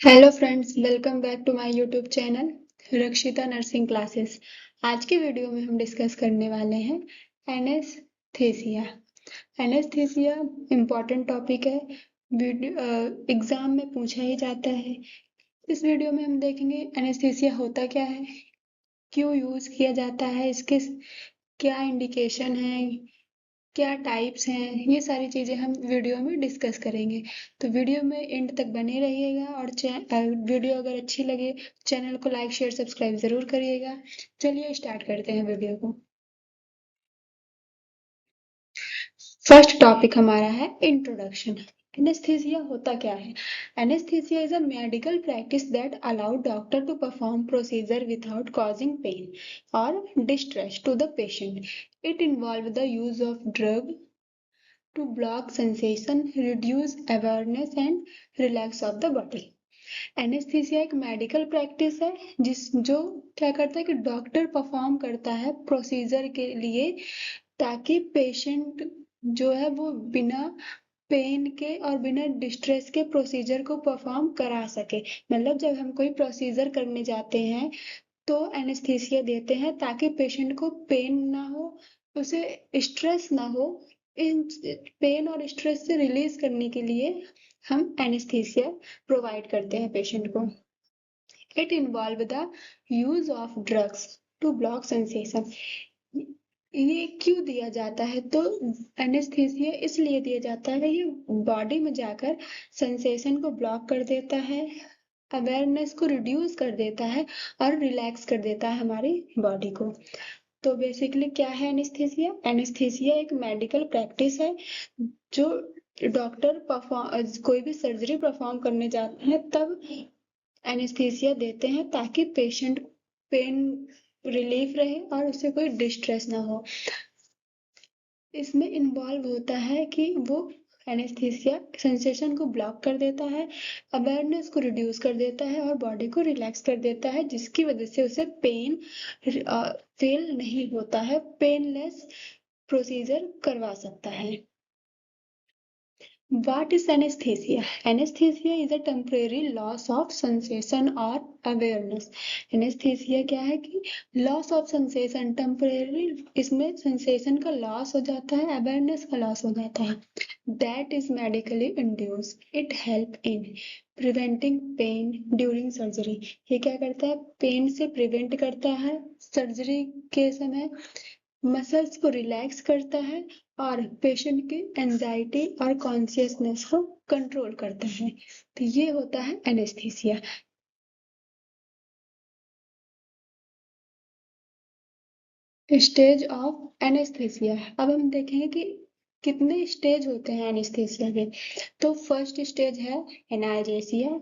Hello friends, welcome back to my YouTube channel Rakshita nursing classes. आज के video में हम डिस्कस करने वाले हैं एनेस्थीसिया। एनेस्थीसिया इम्पॉर्टेंट टॉपिक है, एग्जाम में पूछा ही जाता है। इस वीडियो में हम देखेंगे एनेस्थीसिया होता क्या है, क्यों यूज किया जाता है, इसके क्या इंडिकेशन है, क्या टाइप्स हैं, ये सारी चीज़ें हम वीडियो में डिस्कस करेंगे। तो वीडियो में एंड तक बने रहिएगा और वीडियो अगर अच्छी लगे चैनल को लाइक शेयर सब्सक्राइब ज़रूर करिएगा। चलिए स्टार्ट करते हैं वीडियो को। फर्स्ट टॉपिक हमारा है इंट्रोडक्शन। एनेस्थीसिया होता क्या है? Anaesthesia is a medical practice that allow doctor to perform procedure without causing pain और distress to the patient. It involve the use of drug to block sensation, reduce awareness and relax of the body। Anaesthesia एक medical practice है जो क्या करता है कि doctor perform करता है प्रोसीजर के लिए, ताकि पेशेंट जो है वो बिना पेन के और बिना डिस्ट्रेस के प्रोसीजर को परफॉर्म करा सके। मतलब जब हम कोई प्रोसीजर करने जाते हैं तो एनेस्थीसिया देते हैं ताकि पेशेंट को पेन ना हो, उसे स्ट्रेस ना हो। इन पेन और स्ट्रेस से रिलीज करने के लिए हम एनेस्थीसिया प्रोवाइड करते हैं पेशेंट को। It involve the use of drugs to block sensation. ये क्यों दिया जाता है? तो एनेस्थीसिया इसलिए दिया जाता है, ये बॉडी में जाकर सेंसेशन को ब्लॉक कर देता है, अवेयरनेस को रिड्यूस कर देता है और रिलैक्स कर देता है हमारी बॉडी को। तो बेसिकली क्या है एनेस्थीसिया? एनेस्थीसिया एक मेडिकल प्रैक्टिस है जो डॉक्टर कोई भी सर्जरी परफॉर्म करने जाते हैं तब एनेस्थीसिया देते हैं ताकि पेशेंट पेन रिलीफ रहे और उसे कोई डिस्ट्रेस ना हो। इसमें इन्वॉल्व होता है कि वो एनेस्थीसिया सेंसेशन को ब्लॉक कर देता है, अवेयरनेस को रिड्यूस कर देता है और बॉडी को रिलैक्स कर देता है, जिसकी वजह से उसे पेन फील नहीं होता है, पेनलेस प्रोसीजर करवा सकता है। What is anesthesia? Anesthesia is a temporary loss of sensation or awareness। Anesthesia क्या है कि loss of sensation, temporary इसमें sensation का loss हो जाता है, awareness का loss हो जाता है। That is medically induced। It help in preventing pain during surgery। ये क्या करता है? पेन से प्रिवेंट करता है सर्जरी के समय, मसल्स को रिलैक्स करता है और पेशेंट की एंजाइटी और कॉन्शियसनेस को कंट्रोल करता है। तो ये होता है एनेस्थीसिया। Stage of anaesthesia. अब हम देखेंगे कि कितने स्टेज होते हैं एनेस्थीसिया के। तो फर्स्ट स्टेज है एनाल्जेसिया।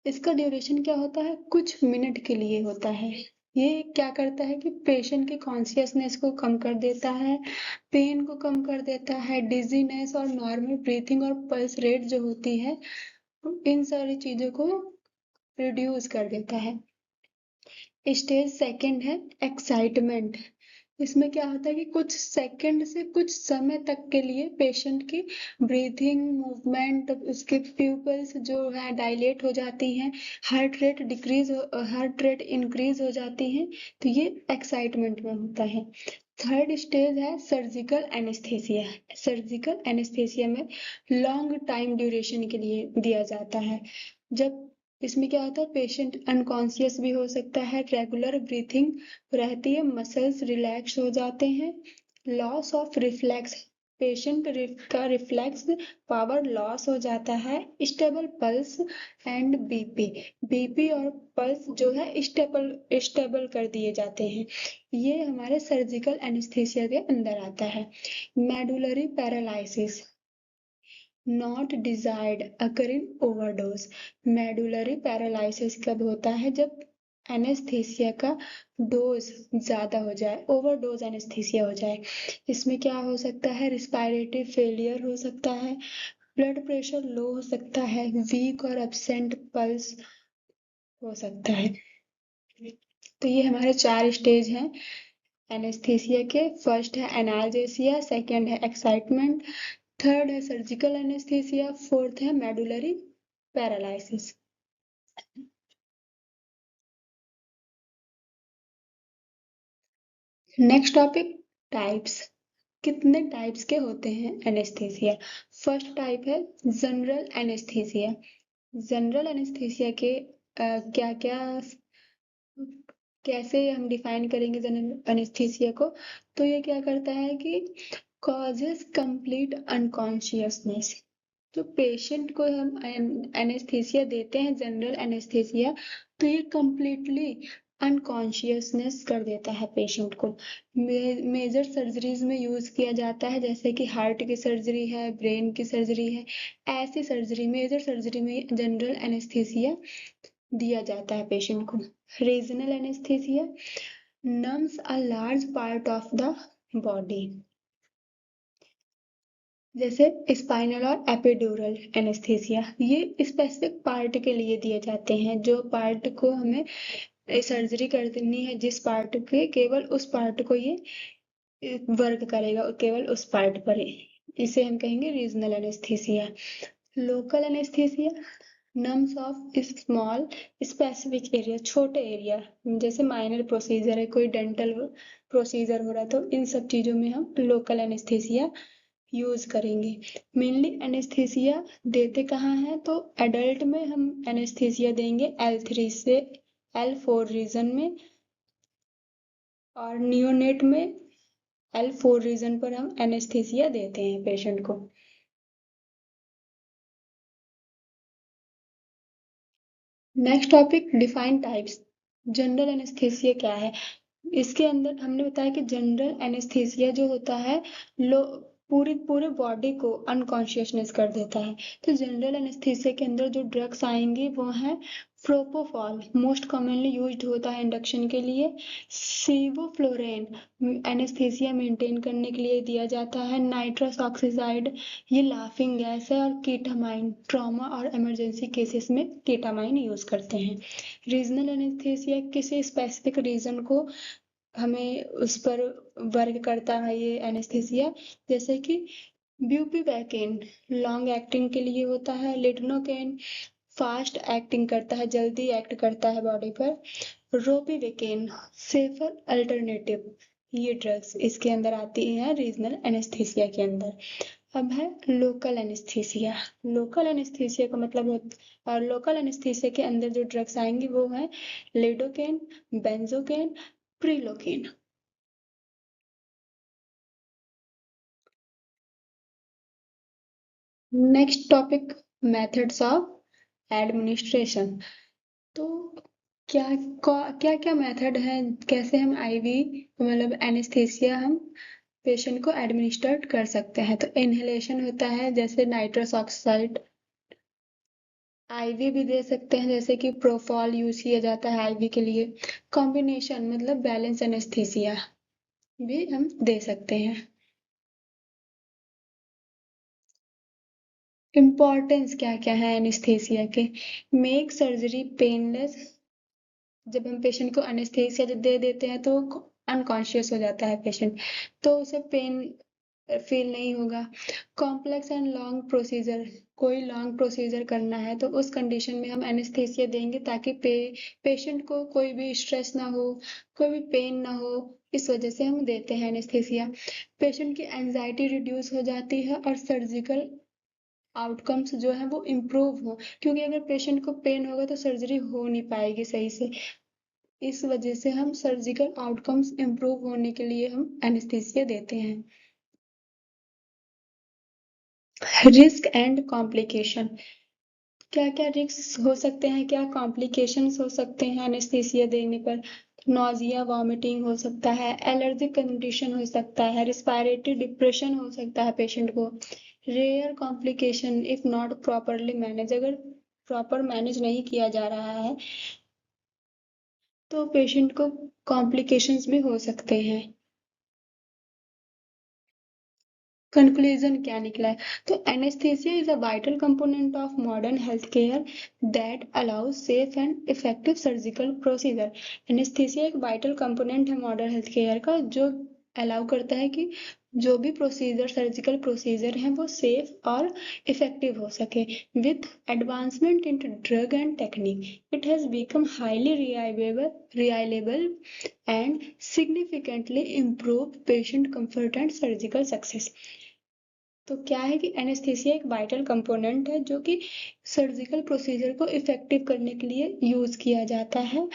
इसका ड्यूरेशन क्या होता है? कुछ मिनट के लिए होता है। ये क्या करता है कि पेशेंट के कॉन्शियसनेस को कम कर देता है, पेन को कम कर देता है, डिजीनेस और नॉर्मल ब्रीथिंग और पल्स रेट जो होती है इन सारी चीजों को रिड्यूस कर देता है। स्टेज सेकंड है एक्साइटमेंट। इसमें क्या होता है कि कुछ सेकंड से कुछ समय तक के लिए पेशेंट की ब्रीथिंग मूवमेंट, उसके प्यूपल्स जो है डायलेट हो जाती हैं, हार्ट रेट इंक्रीज हो जाती हैं। तो ये एक्साइटमेंट में होता है। थर्ड स्टेज है सर्जिकल एनेस्थीसिया। सर्जिकल एनेस्थीसिया में लॉन्ग टाइम ड्यूरेशन के लिए दिया जाता है। जब इसमें क्या होता है, पेशेंट अनकॉन्शियस भी हो सकता है, रेगुलर ब्रीथिंग रहती है, मसल्स रिलैक्स हो जाते हैं, लॉस ऑफ रिफ्लेक्स, पेशेंट का रिफ्लेक्स पावर लॉस हो जाता है, stable pulse and BP, BP और पल्स जो है स्टेबल कर दिए जाते हैं। ये हमारे सर्जिकल एनेस्थीसिया के अंदर आता है। Medullary paralysis not desired occur in overdose. Medullary paralysis कब होता है? जब एनेस्थीसिया का डोज ज्यादा हो जाए, ओवरडोज एनेस्थीसिया हो जाए। इसमें क्या हो सकता है? रिस्पायरेटरी फेलियर हो सकता है, ब्लड प्रेशर लो हो सकता है, वीक और एब्सेंट पल्स हो सकता है। तो ये हमारे 4 स्टेज हैं एनेस्थीसिया के। फर्स्ट है एनाल्जेसिया, सेकेंड है एक्साइटमेंट, थर्ड है सर्जिकल एनेस्थीसिया, फोर्थ है medullary paralysis. Next topic, types. कितने टाइप्स के होते हैं एनेस्थीसिया? फर्स्ट टाइप है जनरल एनेस्थीसिया। जनरल एनेस्थीसिया के क्या क्या, कैसे हम डिफाइन करेंगे जनरल एनेस्थीसिया को? तो ये क्या करता है कि कॉजेस कंप्लीट अनकॉन्शियसनेस। तो पेशेंट को हम एनेस्थीसिया देते हैं जनरल एनेस्थीसिया, तो ये कंप्लीटली अनकॉन्शियसनेस कर देता है पेशेंट को। मेजर सर्जरीज में यूज किया जाता है, जैसे कि हार्ट की सर्जरी है, ब्रेन की सर्जरी है, ऐसी सर्जरी, मेजर सर्जरी में जनरल एनेस्थीसिया दिया जाता है पेशेंट को। Regional anaesthesia numbs a large part of the body, जैसे स्पाइनल और एपिड्यूरल एनेस्थीसिया, ये स्पेसिफिक पार्ट के लिए दिए जाते हैं, जो पार्ट को हमें सर्जरी करनी है, जिस पार्ट के, केवल उस पार्ट को ये वर्क करेगा, केवल उस पार्ट पर। इसे हम कहेंगे regional anaesthesia. Local anaesthesia nums of small specific area, छोटे एरिया, जैसे माइनर प्रोसीजर है, कोई डेंटल प्रोसीजर हो रहा है, तो इन सब चीजों में हम लोकल एनेस्थीसिया यूज करेंगे। मेनली एनेस्थीसिया देते कहाँ हैं? तो एडल्ट में हम एनेस्थीसिया देंगे L3 से L4 रीजन में, और नियोनेट में L4 रीजन पर हम एनेस्थीसिया देते हैं पेशेंट को। Next topic, define types. General anaesthesia क्या है? इसके अंदर हमने बताया कि जनरल एनेस्थीसिया जो होता है, लो पूरे बॉडी को अनकॉन्शियसनेस कर देता है। तो जनरल एनेस्थीसिया के अंदर जो ड्रग्स आएंगी वो है प्रोपोफॉल, मोस्ट कॉमनली यूज्ड होता है इंडक्शन के लिए। सीवोफ्लोरेन एनेस्थीसिया मेंटेन करने के लिए दिया जाता है। नाइट्रस ऑक्सीजाइड, ये लाफिंग गैस है। और कीटामाइन, ट्रॉमा और इमरजेंसी केसेस में कीटामाइन यूज करते हैं। रीजनल एनेस्थीसिया किसी स्पेसिफिक रीजन को हमें उस पर वर्क करता है ये एनेस्थीसिया, जैसे कि ब्यूपीवैकिन लॉन्ग एक्टिंग के लिए होता है। लिडनोकेन फास्ट एक्टिंग करता है, जल्दी एक्ट करता है बॉडी पर। रोपिवेकेन सेफर अल्टरनेटिव, ये ड्रग्स इसके अंदर आती है रीजनल एनेस्थीसिया के अंदर। अब है लोकल एनेस्थीसिया। लोकल एनेस्थीसिया का मतलब और लोकल एनेस्थीसिया के अंदर जो ड्रग्स आएंगी वो है lidocaine, benzocaine, prilocaine. Next topic, methods of administration. तो क्या क्या क्या मेथड है, कैसे हम आईवी मतलब एनेस्थीसिया हम पेशेंट को एडमिनिस्ट्रेट कर सकते हैं? तो इनहेलेशन होता है, जैसे नाइट्रस ऑक्साइड। आईवी भी दे सकते हैं, जैसे कि प्रोफॉल यूज किया जाता है आईवी के लिए। कॉम्बिनेशन मतलब बैलेंस एनेस्थीसिया भी हम दे सकते हैं। इम्पॉर्टेंस क्या क्या है एनेस्थीसिया के? Make surgery painless. जब हम पेशेंट को एनेस्थीसिया दे देते हैं तो अनकॉन्शियस हो जाता है पेशेंट, तो उसे पेन फील नहीं होगा। कॉम्प्लेक्स एंड लॉन्ग प्रोसीजर, कोई लॉन्ग प्रोसीजर करना है तो उस कंडीशन में हम एनेस्थीसिया देंगे, ताकि पेशेंट को कोई भी स्ट्रेस ना हो, कोई भी पेन ना हो, इस वजह से हम देते हैं एनेस्थीसिया। पेशेंट की एंजाइटी रिड्यूस हो जाती है और सर्जिकल आउटकम्स जो है वो इम्प्रूव हो, क्योंकि अगर पेशेंट को पेन होगा तो सर्जरी हो नहीं पाएगी सही से। इस वजह से हम सर्जिकल आउटकम्स इम्प्रूव होने के लिए हम एनेस्थीसिया देते हैं। रिस्क एंड कॉम्प्लिकेशन, क्या क्या रिस्क हो सकते हैं, क्या कॉम्प्लिकेशंस हो सकते हैं एनेस्थीसिया देने पर? नोजिया, वॉमिटिंग हो सकता है, एलर्जिक कंडीशन हो सकता है, रिस्पायरेटरी डिप्रेशन हो सकता है पेशेंट को। Rare complication if not properly manage, अगर प्रॉपर मैनेज नहीं किया जा रहा है तो पेशेंट को कॉम्प्लिकेशंस भी हो सकते हैं। कंक्लूजन क्या निकला है? तो anaesthesia is a vital component of modern health care that allows safe and effective surgical procedure. Anaesthesia एक वाइटल कंपोनेंट है मॉडर्न हेल्थ केयर का, जो अलाउ करता है कि जो भी प्रोसीजर सर्जिकल प्रोसीजर हैं वो सेफ और इफेक्टिव हो सके। With advancement in drug and technique it has become highly reliable and significantly improve patient comfort and surgical success. तो क्या है कि एनेस्थीसिया एक वाइटल कंपोनेंट है जो कि सर्जिकल प्रोसीजर को इफेक्टिव करने के लिए यूज किया जाता है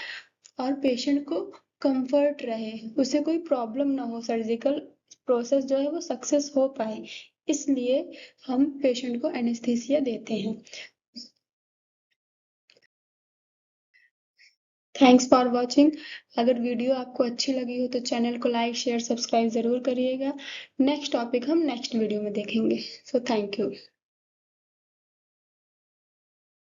और पेशेंट को कंफर्ट रहे, उसे कोई प्रॉब्लम ना हो, सर्जिकल प्रोसेस जो है वो सक्सेस हो पाए, इसलिए हम पेशेंट को एनेस्थीसिया देते हैं। Thanks for watching. अगर वीडियो आपको अच्छी लगी हो तो चैनल को लाइक शेयर सब्सक्राइब जरूर करिएगा। नेक्स्ट टॉपिक हम नेक्स्ट वीडियो में देखेंगे। So thank you.